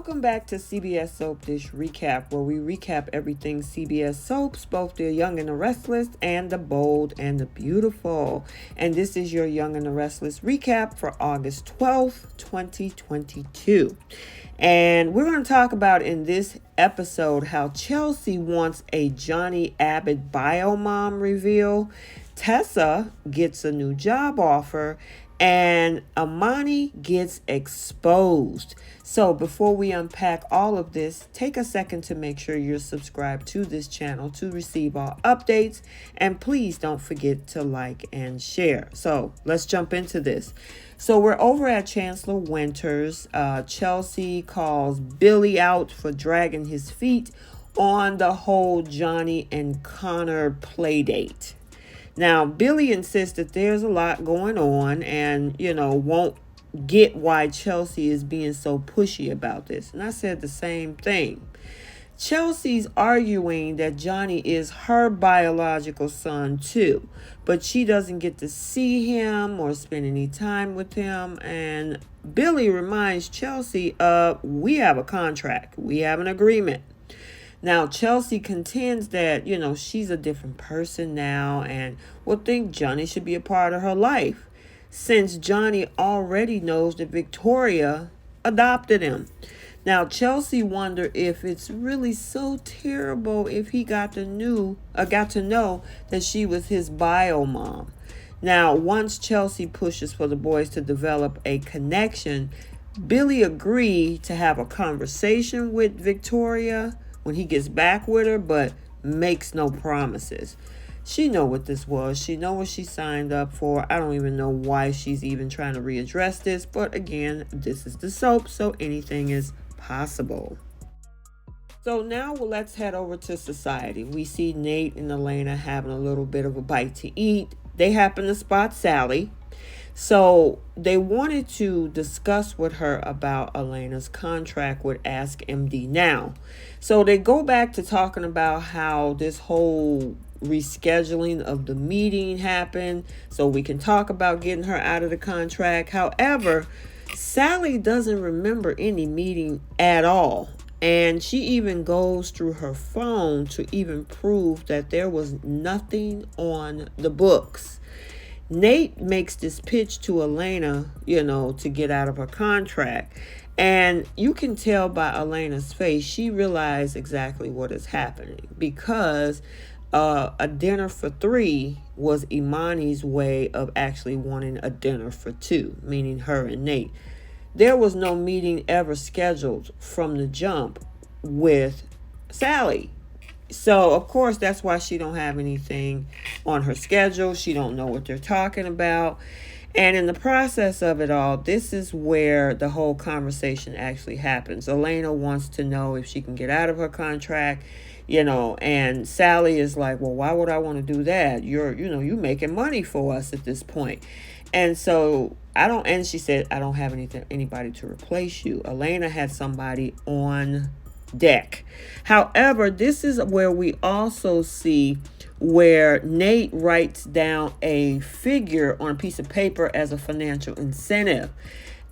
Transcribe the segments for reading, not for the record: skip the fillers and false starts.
Welcome back to CBS Soap Dish Recap, where we recap everything CBS soaps, both the Young and the Restless and the Bold and the Beautiful. And this is your Young and the Restless recap for August 12th, 2022. And we're going to talk about in this episode how Chelsea wants a Johnny Abbott biomom reveal, Tessa gets a new job offer, and Imani gets exposed. So before we unpack all of this, take a second to make sure you're subscribed to this channel to receive all updates. And please don't forget to like and share. So let's jump into this. So we're over at Chancellor Winters. Chelsea calls Billy out for dragging his feet on the whole Johnny and Connor play date. Now, Billy insists that there's a lot going on and, won't get why Chelsea is being so pushy about this. And I said the same thing. Chelsea's arguing that Johnny is her biological son too, but she doesn't get to see him or spend any time with him. And Billy reminds Chelsea, we have a contract. We have an agreement. Now, Chelsea contends that, she's a different person now and will think Johnny should be a part of her life, since Johnny already knows that Victoria adopted him. Now, Chelsea wondered if it's really so terrible if he got to know that she was his bio mom. Now, once Chelsea pushes for the boys to develop a connection, Billy agreed to have a conversation with Victoria when he gets back with her, but makes no promises. She know what this was. She know what she signed up for. I don't even know why she's even trying to readdress this. But again, this is the soap, so anything is possible. So now let's head over to society. We see Nate and Elena having a little bit of a bite to eat. They happen to spot Sally. So they wanted to discuss with her about Elena's contract with Ask MD Now. So they go back to talking about how this whole rescheduling of the meeting happened so we can talk about getting her out of the contract. However, Sally doesn't remember any meeting at all. And she even goes through her phone to even prove that there was nothing on the books. Nate makes this pitch to Elena, to get out of her contract. And you can tell by Elena's face, she realized exactly what is happening, because a dinner for three was Imani's way of actually wanting a dinner for two, meaning her and Nate. There was no meeting ever scheduled from the jump with Sally. So, of course, that's why she don't have anything on her schedule. She don't know what they're talking about. And in the process of it all, this is where the whole conversation actually happens. Elena wants to know if she can get out of her contract, and Sally is like, well, why would I want to do that? You're making money for us at this point. And so and she said, I don't have anybody to replace you. Elena had somebody on deck. However, this is where we also see where Nate writes down a figure on a piece of paper as a financial incentive.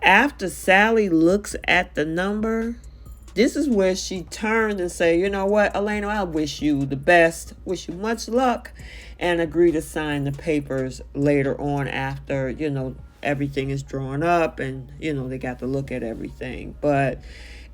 After Sally looks at the number, this is where she turned and say, you know what, Elena, I wish you the best, wish you much luck, and agree to sign the papers later on after, everything is drawn up and, they got to look at everything. But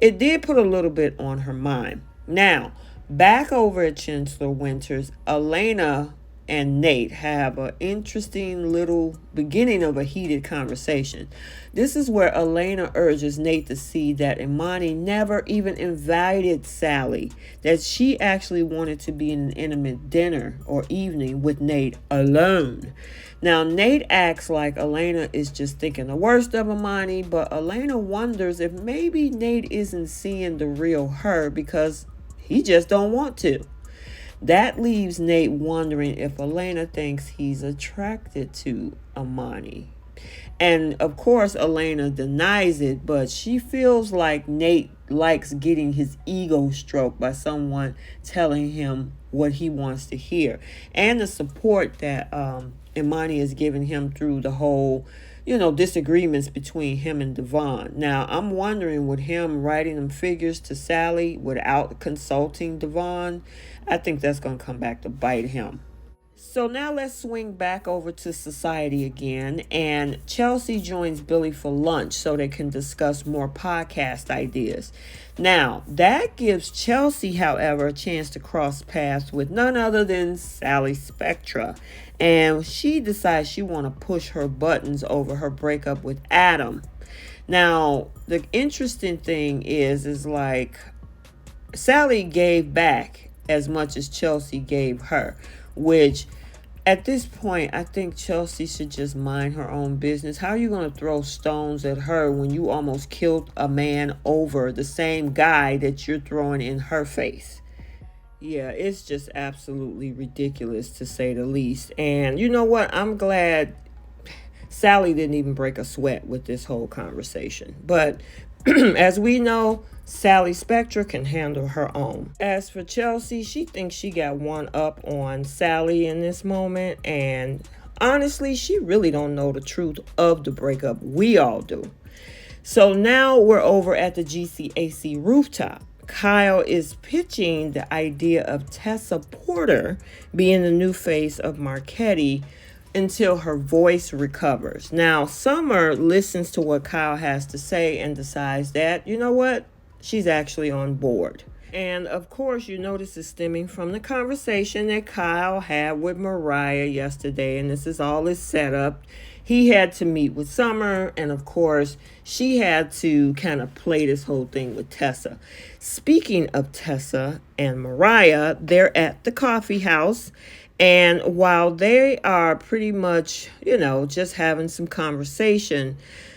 it did put a little bit on her mind. Now, back over at Chancellor Winters, Elena and Nate have an interesting little beginning of a heated conversation. This is where Elena urges Nate to see that Imani never even invited Sally, that she actually wanted to be in an intimate dinner or evening with Nate alone. Now, Nate acts like Elena is just thinking the worst of Imani, but Elena wonders if maybe Nate isn't seeing the real her because he just don't want to. That leaves Nate wondering if Elena thinks he's attracted to Imani. And of course, Elena denies it, but she feels like Nate likes getting his ego stroked by someone telling him what he wants to hear. And the support that Imani is giving him through the whole disagreements between him and Devon. Now, I'm wondering, with him writing them figures to Sally without consulting Devon, I think that's going to come back to bite him. So now let's swing back over to society again, and Chelsea joins Billy for lunch so they can discuss more podcast ideas. Now, that gives Chelsea, however, a chance to cross paths with none other than Sally Spectra, and she decides she want to push her buttons over her breakup with Adam. Now, the interesting thing is like Sally gave back as much as Chelsea gave her, which at this point, I think Chelsea should just mind her own business. How are you going to throw stones at her when you almost killed a man over the same guy that you're throwing in her face? Yeah, it's just absolutely ridiculous, to say the least. And you know what? I'm glad Sally didn't even break a sweat with this whole conversation. But as we know, Sally Spectra can handle her own. As for Chelsea, she thinks she got one up on Sally in this moment. And honestly, she really don't know the truth of the breakup. We all do. So now we're over at the GCAC rooftop. Kyle is pitching the idea of Tessa Porter being the new face of Marchetti until her voice recovers. Now, Summer listens to what Kyle has to say and decides that, you know what, she's actually on board. And of course, you know this is stemming from the conversation that Kyle had with Mariah yesterday, and this is all his setup. He had to meet with Summer, and of course, she had to kind of play this whole thing with Tessa. Speaking of Tessa and Mariah, they're at the coffee house, and while they are pretty much, just having some conversation,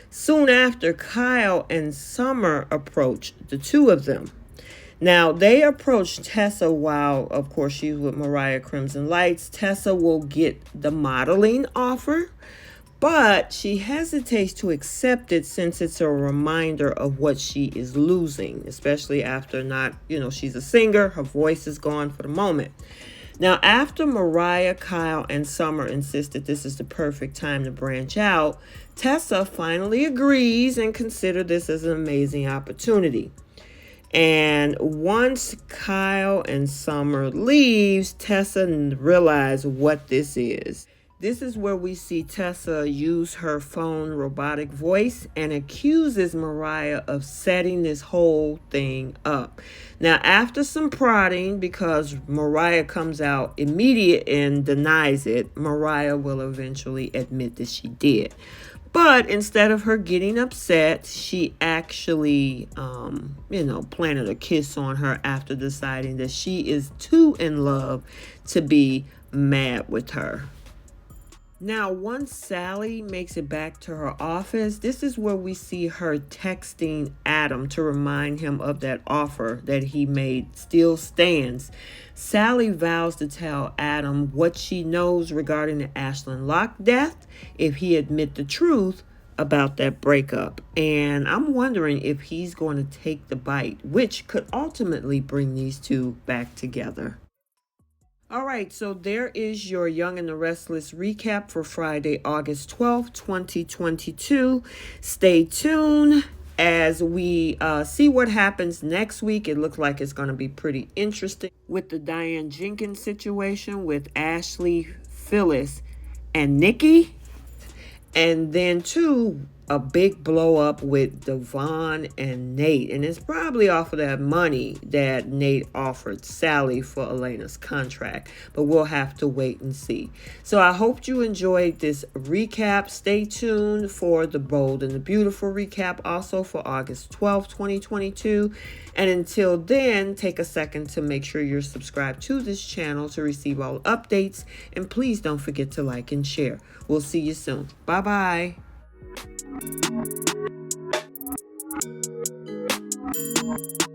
soon after, Kyle and Summer approach the two of them. Now, they approach Tessa while, of course, she's with Mariah Crimson Lights. Tessa will get the modeling offer, but she hesitates to accept it since it's a reminder of what she is losing, especially after she's a singer. Her voice is gone for the moment. Now, after Mariah, Kyle, and Summer insist that this is the perfect time to branch out, Tessa finally agrees and considers this as an amazing opportunity. And once Kyle and Summer leaves, Tessa realizes what this is. This is where we see Tessa use her phone robotic voice and accuses Mariah of setting this whole thing up. Now, after some prodding, because Mariah comes out immediate and denies it, Mariah will eventually admit that she did. But instead of her getting upset, she actually, planted a kiss on her after deciding that she is too in love to be mad with her. Now, once Sally makes it back to her office, this is where we see her texting Adam to remind him of that offer that he made still stands. Sally vows to tell Adam what she knows regarding the Ashland Locke death if he admit the truth about that breakup. And I'm wondering if he's going to take the bite, which could ultimately bring these two back together. All right, so there is your Young and the Restless recap for Friday, August 12th, 2022. Stay tuned as we see what happens next week. It looks like it's going to be pretty interesting with the Diane Jenkins situation with Ashley, Phyllis, and Nikki. And then, too, a big blow up with Devon and Nate. And it's probably off of that money that Nate offered Sally for Elena's contract. But we'll have to wait and see. So I hope you enjoyed this recap. Stay tuned for the Bold and the Beautiful recap also for August 12th, 2022. And until then, take a second to make sure you're subscribed to this channel to receive all updates. And please don't forget to like and share. We'll see you soon. Bye-bye. Thank you.